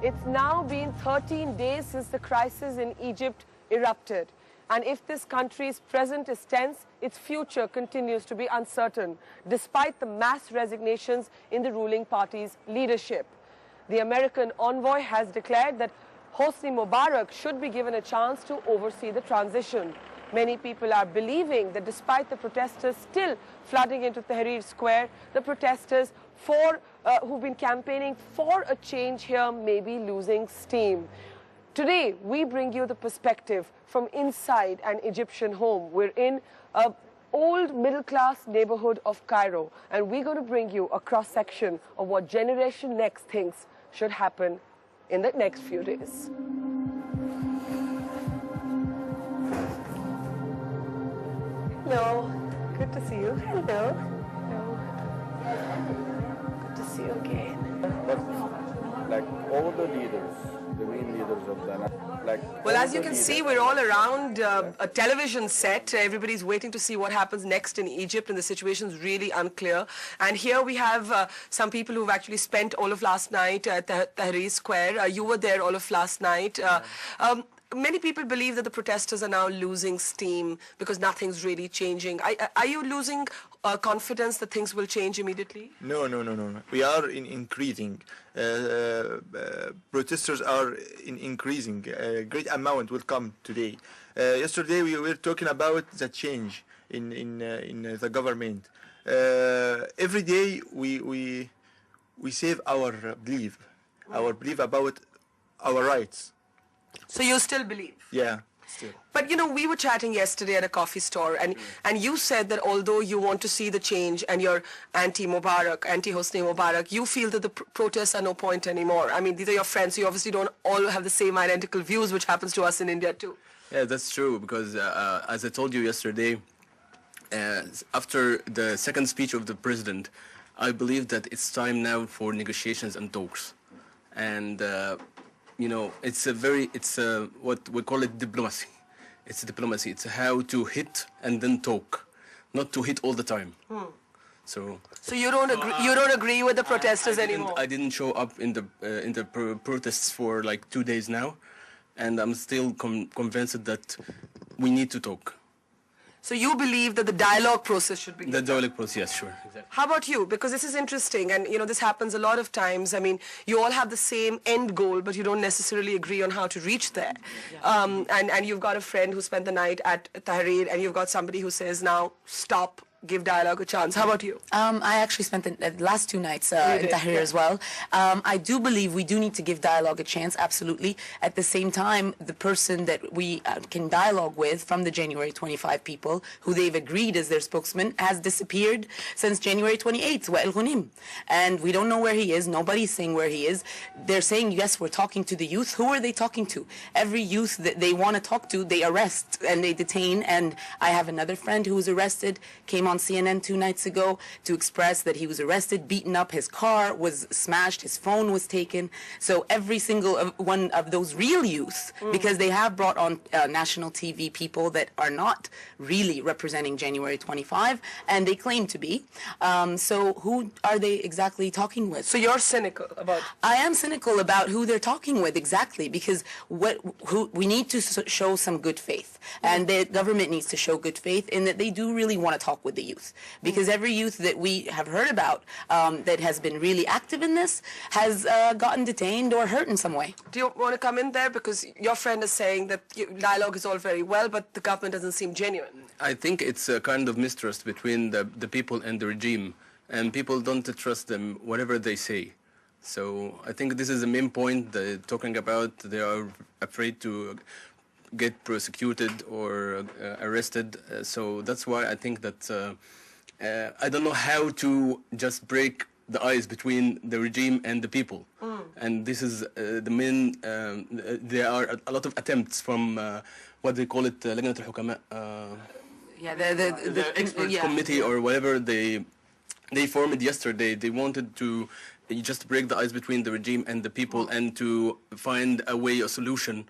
It's now been 13 days since the crisis in Egypt erupted. And if this country's present is tense, its future continues to be uncertain, despite the mass resignations in the ruling party's leadership. The American envoy has declared that Hosni Mubarak should be given a chance to oversee the transition. Many people are believing that despite the protesters still flooding into Tahrir Square, the protesters who've been campaigning for a change here may be losing steam. Today, we bring you the perspective from inside an Egyptian home. We're in an old middle-class neighborhood of Cairo, and we're going to bring you a cross-section of what Generation Next thinks should happen in the next few days. Hello, good to see you. Hello. Good to see you again. But like all the leaders, the main leaders of the well, as you can see, we're all around a television set. Everybody's waiting to see what happens next in Egypt, and the situation's really unclear. And here we have some people who've actually spent all of last night at Tahrir Square. You were there all of last night. Many people believe that the protesters are now losing steam because nothing's really changing. Are you losing confidence that things will change immediately? No. We are increasing. Protesters are increasing. A great amount will come today. Yesterday we were talking about the change in the government. Every day we save our belief about our rights. So you still believe? Yeah, still. But, you know, we were chatting yesterday at a coffee store, and you said that although you want to see the change and you're anti-Mubarak, anti-Hosni Mubarak, you feel that the protests are no point anymore. I mean, these are your friends, so you obviously don't all have the same identical views, which happens to us in India too. Yeah, that's true, because as I told you yesterday, after the second speech of the president, I believe that it's time now for negotiations and talks. And you know, it's what we call it diplomacy. It's diplomacy. It's how to hit and then talk, not to hit all the time. So you don't agree. You don't agree with the protesters anymore. I didn't show up in the protests for like 2 days now, and I'm still convinced that we need to talk. So you believe that the dialogue process should begin? The dialogue process, yes, sure. Exactly. How about you? Because this is interesting, and you know this happens a lot of times. I mean, you all have the same end goal, but you don't necessarily agree on how to reach there. Yeah. And you've got a friend who spent the night at Tahrir, and you've got somebody who says, now stop, give dialogue a chance. How about you? I actually spent the last 2 nights in Tahrir as well. I do believe we do need to give dialogue a chance, absolutely. At the same time, the person that we can dialogue with from the January 25 people, who they've agreed as their spokesman, has disappeared since January 28th, Wa'il Ghunim. And we don't know where he is. Nobody's saying where he is. They're saying, yes, we're talking to the youth. Who are they talking to? Every youth that they want to talk to, they arrest and they detain. And I have another friend who was arrested, came on CNN 2 nights ago to express that he was arrested, beaten up, his car was smashed, his phone was taken. So every single one of those real youth, because they have brought on national TV people that are not really representing January 25, and they claim to be. So who are they exactly talking with? So you're cynical about? I am cynical about who they're talking with, exactly, because we need to show some good faith, and the government needs to show good faith in that they do really want to talk with the youth, because every youth that we have heard about that has been really active in this has gotten detained or hurt in some way. Do you want to come in there? Because your friend is saying that dialogue is all very well, but the government doesn't seem genuine. I think it's a kind of mistrust between the people and the regime, and people don't trust them, whatever they say. So I think this is the main point they're talking about. They are afraid to get prosecuted or arrested. So that's why I think that I don't know how to just break the ice between the regime and the people. And this is the main, there are a lot of attempts from what they call it, لجنة الحكماء, the expert committee or whatever they formed yesterday. They wanted to just break the ice between the regime and the people and to find a way, a solution